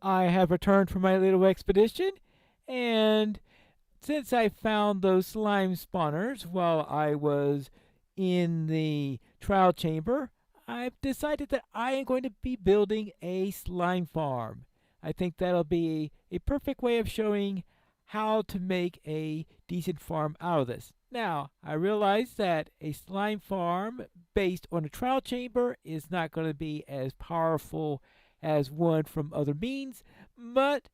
I have returned from my little expedition, and since I found those slime spawners while I was in the trial chamber, I've decided that I am going to be building a slime farm. I think that'll be a perfect way of showing how to make a decent farm out of this. Now, I realize that a slime farm based on a trial chamber is not going to be as powerful as one from other means, but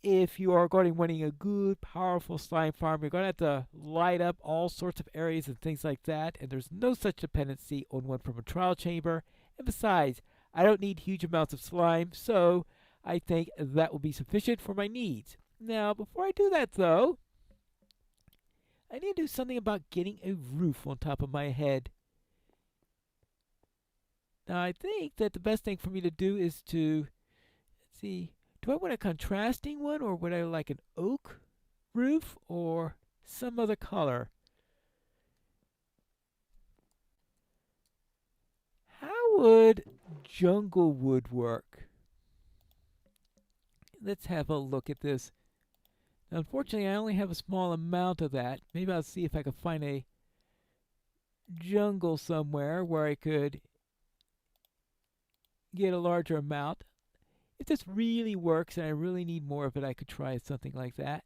if you are going to be wanting a good, powerful slime farm, you're going to have to light up all sorts of areas and things like that, and there's no such dependency on one from a trial chamber. And besides, I don't need huge amounts of slime, so I think that will be sufficient for my needs. Now, before I do that, though, I need to do something about getting a roof on top of my head. Now, I think that the best thing for me to do is to, let's see, do I want a contrasting one, or would I like an oak roof, or some other color? How would jungle wood work? Let's have a look at this. Now, unfortunately, I only have a small amount of that. Maybe I'll see if I can find a jungle somewhere where I could get a larger amount. If this really works and I really need more of it, I could try something like that.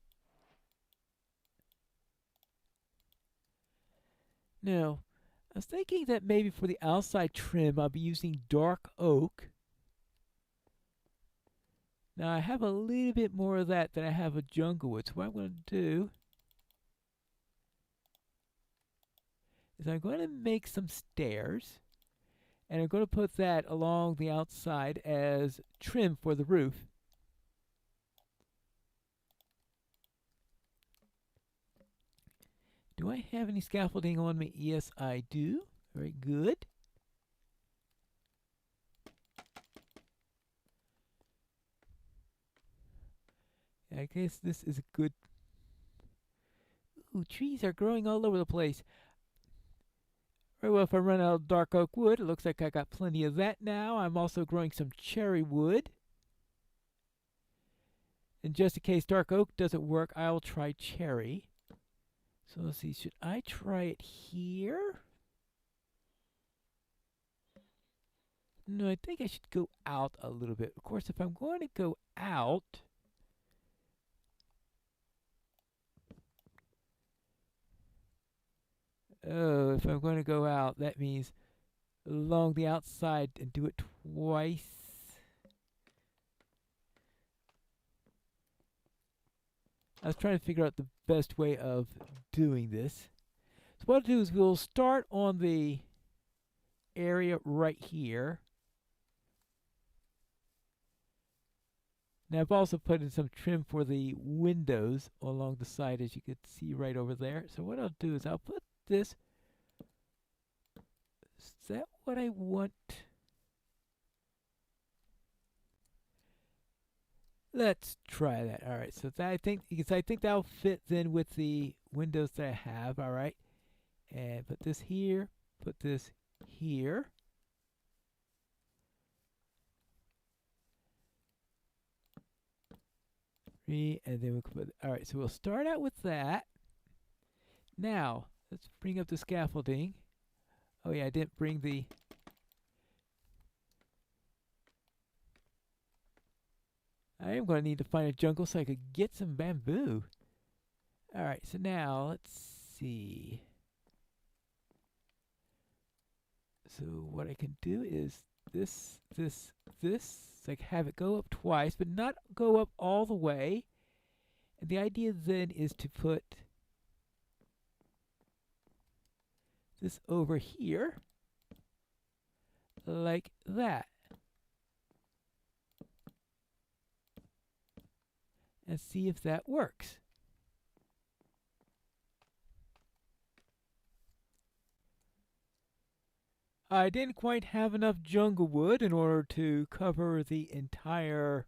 Now, I was thinking that maybe for the outside trim, I'll be using dark oak. Now, I have a little bit more of that than I have of jungle wood. So what I'm going to do is I'm going to make some stairs, and I'm going to put that along the outside as trim for the roof. Do I have any scaffolding on me? Yes, I do. Very good. I guess this is a good... Ooh, trees are growing all over the place. Very well, if I run out of dark oak wood, it looks like I got plenty of that now. I'm also growing some cherry wood. And just in case dark oak doesn't work, I'll try cherry. So let's see, should I try it here? No, I think I should go out a little bit. Of course, if I'm going to go out, oh, if I'm going to go out, that means along the outside and do it twice. I was trying to figure out the best way of doing this. So what I'll do is we'll start on the area right here. Now I've also put in some trim for the windows along the side, as you can see right over there. So what I'll do is I'll put this. Is that what I want? Let's try that. All right. So that I think, because I think that'll fit then with the windows that I have. All right. And put this here. Put this here. And then we'll put. All right. So we'll start out with that. Now let's bring up the scaffolding. Oh yeah, I didn't bring the. I am going to need to find a jungle so I could get some bamboo. Alright, so now let's see. So what I can do is this. So I can have it go up twice, but not go up all the way. And the idea then is to put this over here like that. And see if that works. I didn't quite have enough jungle wood in order to cover the entire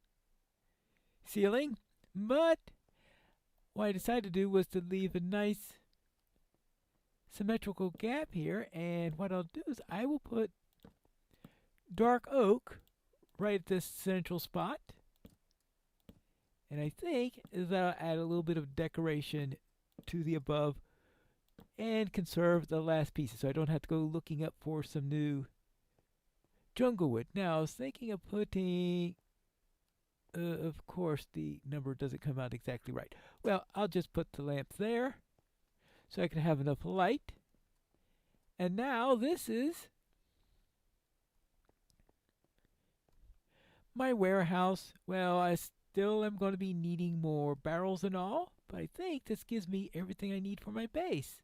ceiling, but what I decided to do was to leave a nice symmetrical gap here, and what I'll do is I will put dark oak right at this central spot. And I think that'll add a little bit of decoration to the above and conserve the last pieces so I don't have to go looking up for some new jungle wood. Now, I was thinking of putting, of course, the number doesn't come out exactly right. Well, I'll just put the lamp there so I can have enough light. And now this is my warehouse. Well, I still am going to be needing more barrels and all, but I think this gives me everything I need for my base.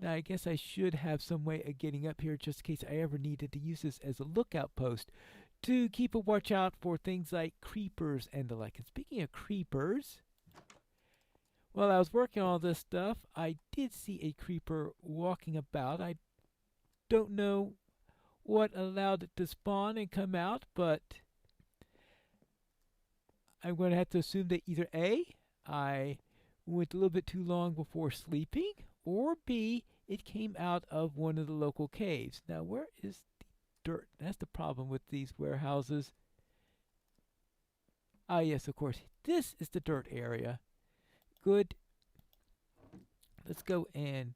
Now, I guess I should have some way of getting up here just in case I ever needed to use this as a lookout post to keep a watch out for things like creepers and the like. And speaking of creepers, while I was working on all this stuff, I did see a creeper walking about. I don't know what allowed it to spawn and come out, but I'm going to have to assume that either A, I went a little bit too long before sleeping, or B, it came out of one of the local caves. Now, where is the dirt? That's the problem with these warehouses. Ah, yes, of course. This is the dirt area. Good. Let's go and...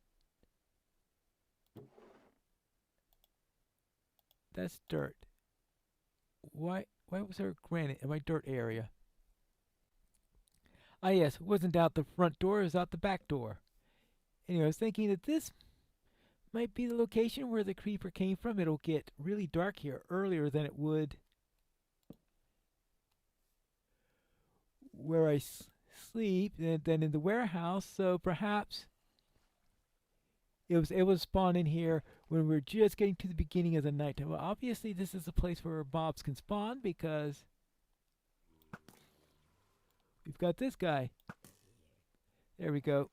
That's dirt. Why was there granite in my dirt area? Ah, yes, it wasn't out the front door, it was out the back door. Anyway, I was thinking that this might be the location where the creeper came from. It'll get really dark here earlier than it would where I sleep and then in the warehouse. So perhaps it was able to spawn in here when we're just getting to the beginning of the night. Well, obviously this is a place where mobs can spawn because we've got this guy. There we go.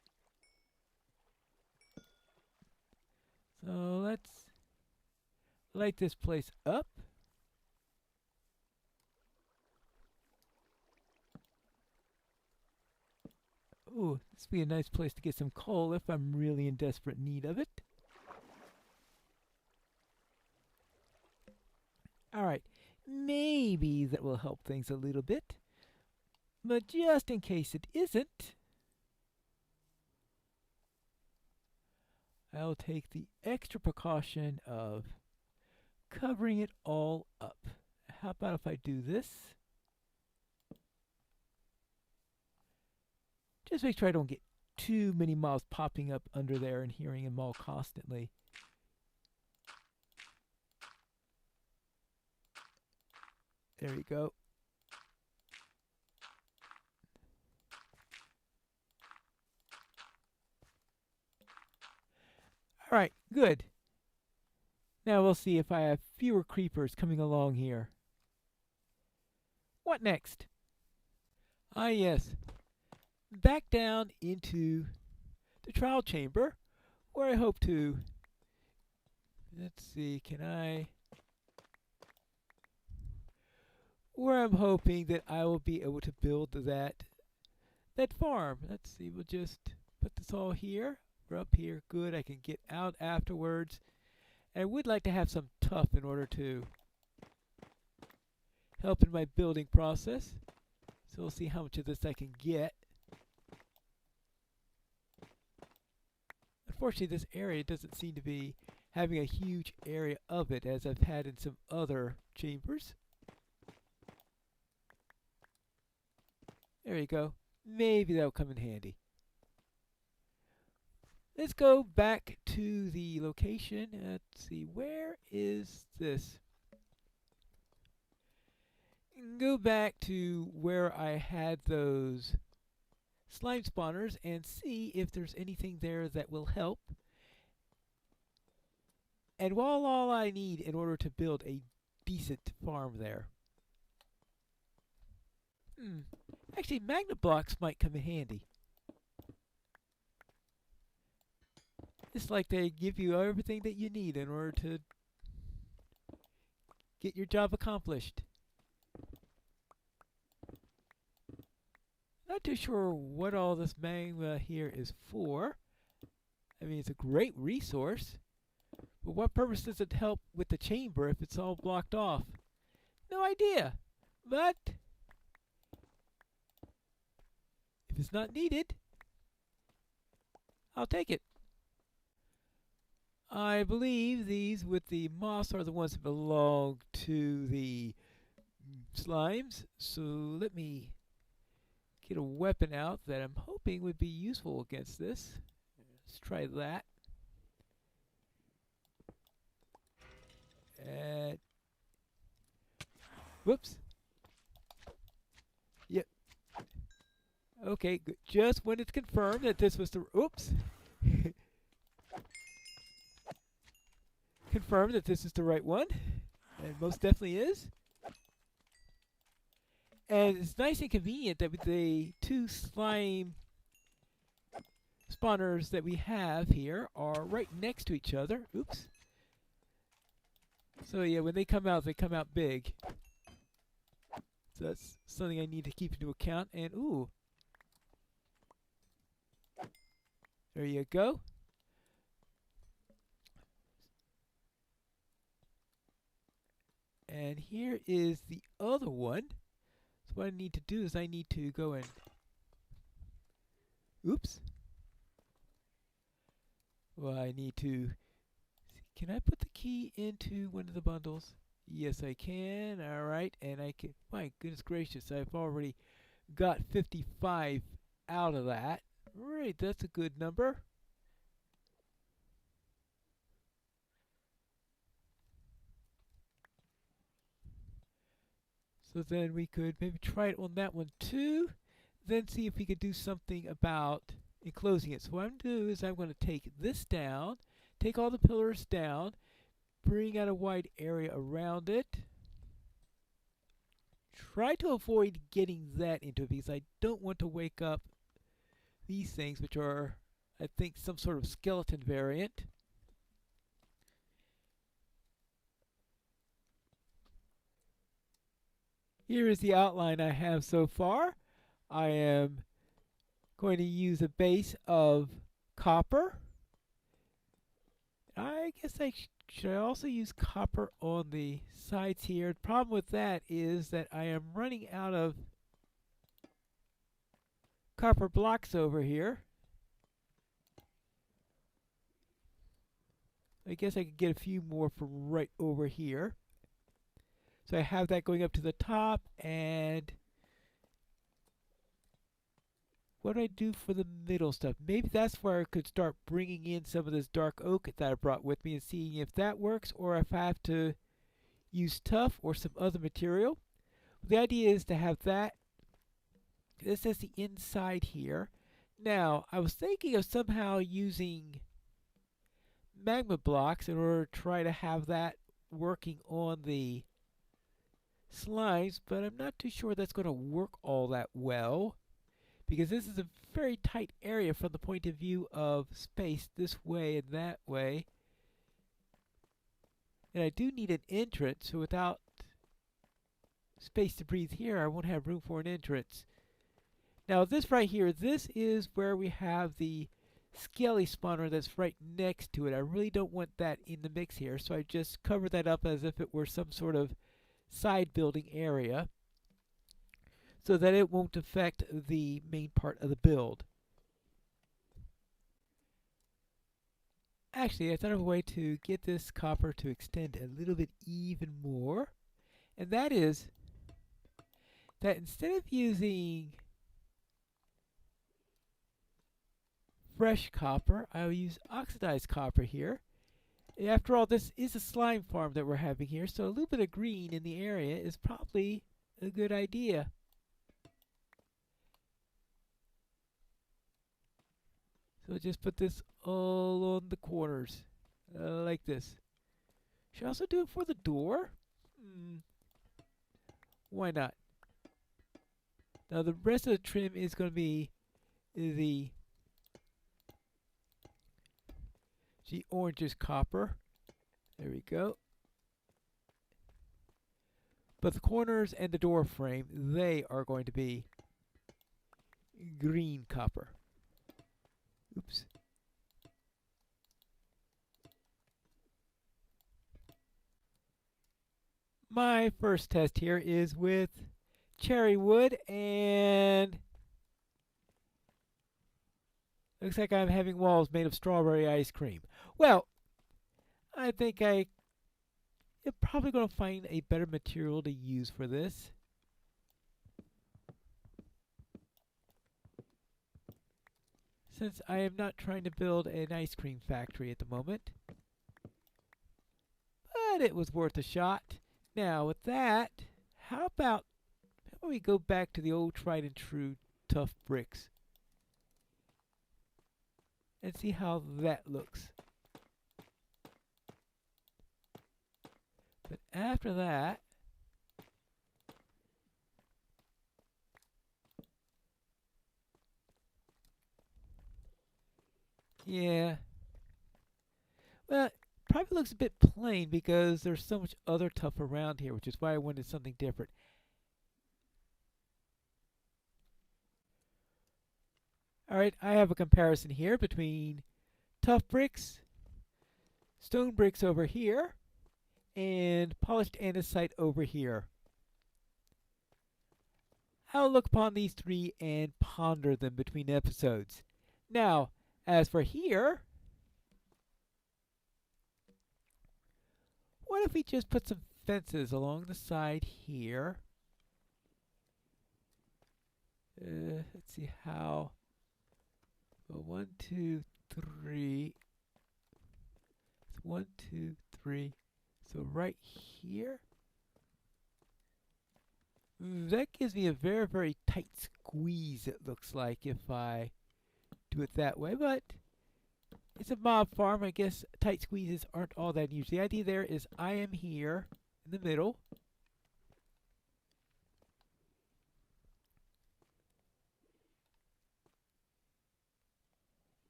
So let's light this place up. Ooh, this would be a nice place to get some coal if I'm really in desperate need of it. Alright, maybe that will help things a little bit. But just in case it isn't, I'll take the extra precaution of covering it all up. How about if I do this? Just make sure I don't get too many mobs popping up under there and hearing them all constantly. There we go. Alright, good. Now we'll see if I have fewer creepers coming along here. What next? Ah, yes. Back down into the trial chamber where I hope to... Let's see, where I'm hoping that I will be able to build that farm. Let's see, we'll just put this all here. We're up here, good. I can get out afterwards. And I would like to have some tuff in order to help in my building process. So we'll see how much of this I can get. Unfortunately, this area doesn't seem to be having a huge area of it as I've had in some other chambers. There you go. Maybe that'll come in handy. Let's go back to the location. Let's see, where is this? Go back to where I had those slime spawners and see if there's anything there that will help. And while all I need in order to build a decent farm there. Actually, magnet blocks might come in handy. It's like they give you everything that you need in order to get your job accomplished. Not too sure what all this magma here is for. I mean, it's a great resource. But what purpose does it help with the chamber if it's all blocked off? No idea. But if it's not needed, I'll take it. I believe these with the moss are the ones that belong to the slimes. So let me get a weapon out that I'm hoping would be useful against this. Let's try that. And whoops. Yep. Okay, good. Just when it's confirmed that this was the oops. Confirmed that this is the right one. And most definitely is. And it's nice and convenient that the two slime spawners that we have here are right next to each other. Oops. So yeah, when they come out big. So that's something I need to keep into account. And ooh. There you go. And here is the other one. So what I need to do is I need to go and oops. Well, I need to can I put the key into one of the bundles? Yes, I can. All right. And I can my goodness gracious, I've already got 55 out of that. Right, that's a good number. So then we could maybe try it on that one too. Then see if we could do something about enclosing it. So what I'm going to do is I'm going to take this down, take all the pillars down, bring out a wide area around it. Try to avoid getting that into it because I don't want to wake up these things, which are, I think, some sort of skeleton variant. Here is the outline I have so far. I am going to use a base of copper. I guess I should also use copper on the sides here. The problem with that is that I am running out of copper blocks over here. I guess I could get a few more from right over here. So I have that going up to the top, and what do I do for the middle stuff? Maybe that's where I could start bringing in some of this dark oak that I brought with me and seeing if that works, or if I have to use tuff or some other material. The idea is to have that. This is the inside here. Now, I was thinking of somehow using magma blocks in order to try to have that working on the slimes, but I'm not too sure that's going to work all that well because this is a very tight area from the point of view of space this way and that way. And I do need an entrance, so without space to breathe here, I won't have room for an entrance. Now this right here, this is where we have the scaly spawner that's right next to it. I really don't want that in the mix here, so I just cover that up as if it were some sort of side building area so that it won't affect the main part of the build. Actually, I thought of a way to get this copper to extend a little bit even more, and that is that instead of using fresh copper, I will use oxidized copper here. After all, this is a slime farm that we're having here, so a little bit of green in the area is probably a good idea. So just put this all on the corners, like this. Should I also do it for the door? Why not? Now the rest of the trim is going to be the orangish copper. There we go. But the corners and the door frame, they are going to be green copper. Oops. My first test here is with cherry wood, and looks like I'm having walls made of strawberry ice cream. Well, I think I'm probably going to find a better material to use for this. Since I am not trying to build an ice cream factory at the moment. But it was worth a shot. Now with that, how about we go back to the old tried and true tough bricks and see how that looks. But after that, yeah, well, probably looks a bit plain because there's so much other tough around here, which is why I wanted something different. Alright, I have a comparison here between tough bricks, stone bricks over here, and polished andesite over here. I'll look upon these three and ponder them between episodes. Now, as for here, what if we just put some fences along the side here? Let's see how. Well, 1, 2, 3. It's 1, 2, 3. So right here. That gives me a very, very tight squeeze, it looks like, if I do it that way. But it's a mob farm. I guess tight squeezes aren't all that huge. The idea there is I am here in the middle.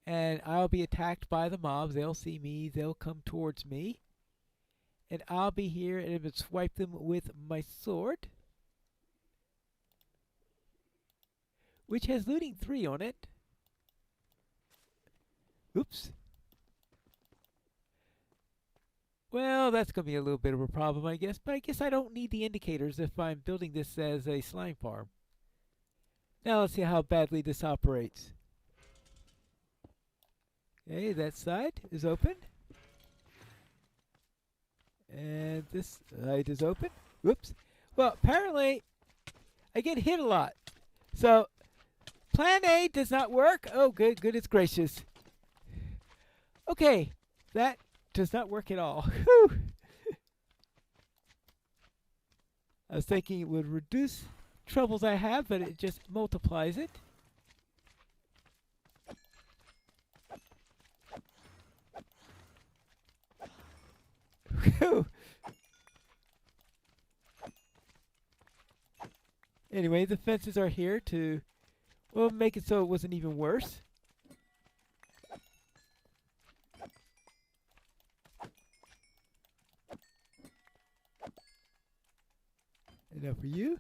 And I'll be attacked by the mobs. They'll see me. They'll come towards me. And I'll be here and I swipe them with my sword, which has looting 3 on it. Oops. Well, that's going to be a little bit of a problem, I guess. But I guess I don't need the indicators if I'm building this as a slime farm. Now let's see how badly this operates. Okay, that side is open. And this side is open. Whoops. Well, apparently I get hit a lot. So, plan A does not work. Oh, good, goodness gracious. Okay, that does not work at all. Whew. I was thinking it would reduce troubles I have, but it just multiplies it. Whew. Anyway, the fences are here to, well, make it so it wasn't even worse. Enough for you.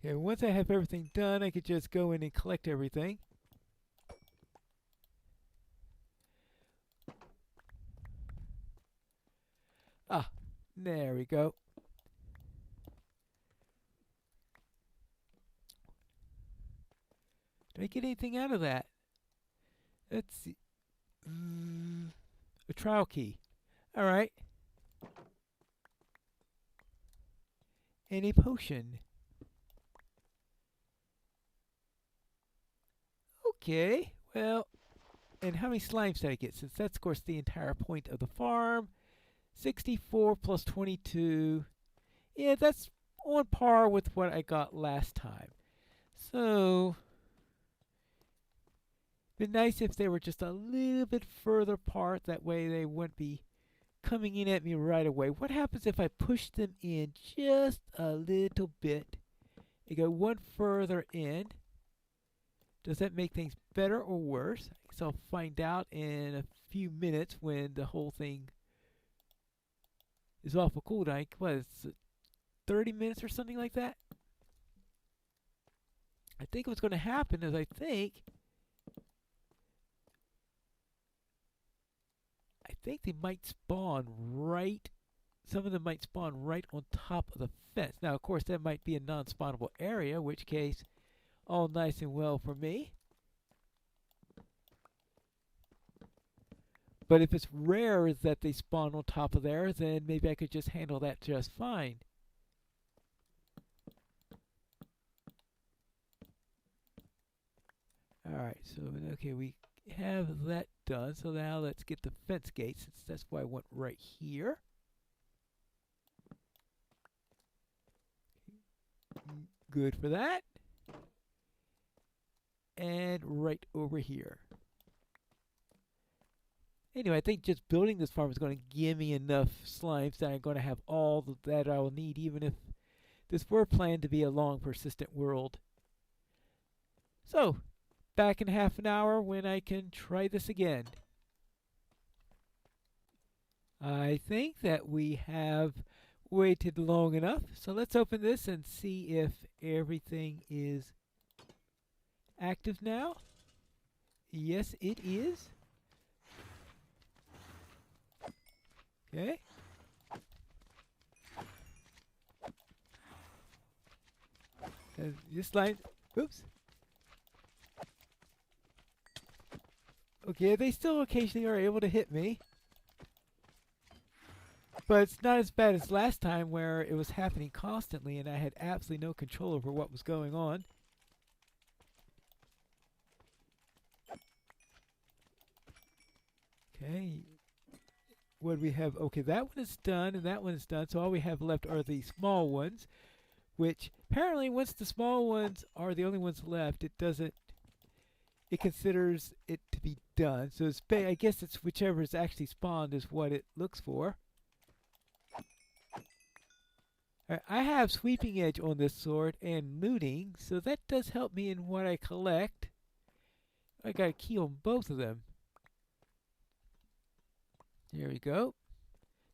Okay, once I have everything done, I could just go in and collect everything. Ah, there we go. Did I get anything out of that? Let's see. A trial key. Alright. And a potion. Okay, well, and how many slimes did I get? Since that's, of course, the entire point of the farm. 64 plus 22. Yeah, that's on par with what I got last time. So, it'd be nice if they were just a little bit further apart. That way they wouldn't be coming in at me right away. What happens if I push them in just a little bit and go one further in? Does that make things better or worse? I guess I'll find out in a few minutes when the whole thing is off of cooldown. What is it, 30 minutes or something like that? I think what's going to happen is I think they might spawn right. Some of them might spawn right on top of the fence. Now, of course, that might be a non-spawnable area, in which case, all nice and well for me. But if it's rare that they spawn on top of there, then maybe I could just handle that just fine. Alright, so okay, we have that done. So now let's get the fence gate, since that's why I want right here. Good for that. And right over here. Anyway, I think just building this farm is going to give me enough slimes that I'm going to have all that I will need, even if this were planned to be a long, persistent world. So, back in half an hour when I can try this again. I think that we have waited long enough, so let's open this and see if everything is active now. Yes, it is. Okay. This line, oops. Okay, they still occasionally are able to hit me. But it's not as bad as last time where it was happening constantly and I had absolutely no control over what was going on. Okay. What do we have? Okay, that one is done and that one is done. So all we have left are the small ones, which apparently once the small ones are the only ones left, it considers it to be done. So I guess it's whichever is actually spawned is what it looks for. I have sweeping edge on this sword and looting, so that does help me in what I collect. I got a key on both of them. There we go.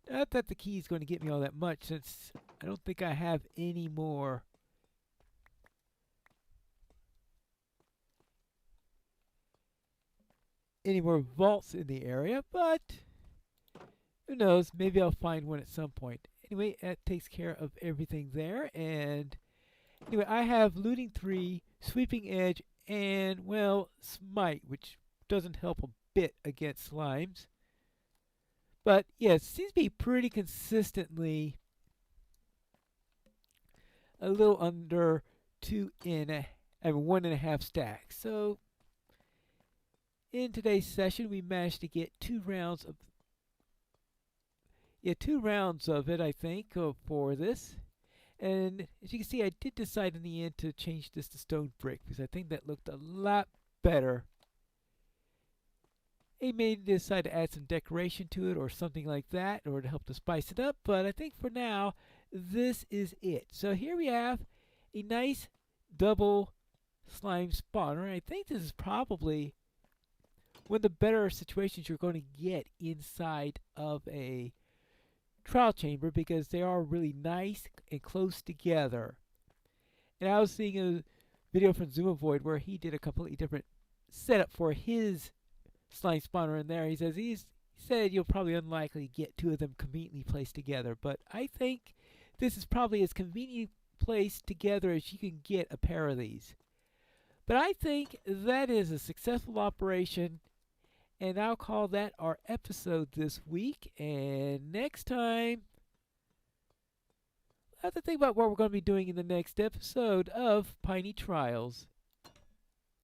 Not that the key is going to get me all that much, since I don't think I have any more. Any more vaults in the area, but who knows? Maybe I'll find one at some point. Anyway, that takes care of everything there. And anyway, I have looting 3, sweeping edge, and well, smite, which doesn't help a bit against slimes. But yeah, it seems to be pretty consistently a little under 1.5 stacks. So in today's session, we managed to get 2 rounds of 2 rounds of it, I think, for this. And as you can see, I did decide in the end to change this to stone brick because I think that looked a lot better. I may decide to add some decoration to it or something like that, or to help to spice it up, but I think for now, this is it. So here we have a nice double slime spawner. I think this is probably one of the better situations you're going to get inside of a trial chamber because they are really nice and close together. And I was seeing a video from Zoomovoid where he did a completely different setup for his slime spawner in there. He said you'll probably unlikely get 2 of them conveniently placed together, but I think this is probably as conveniently placed together as you can get a pair of these. But I think that is a successful operation, and I'll call that our episode this week. And next time, I have to think about what we're going to be doing in the next episode of Piney Trials.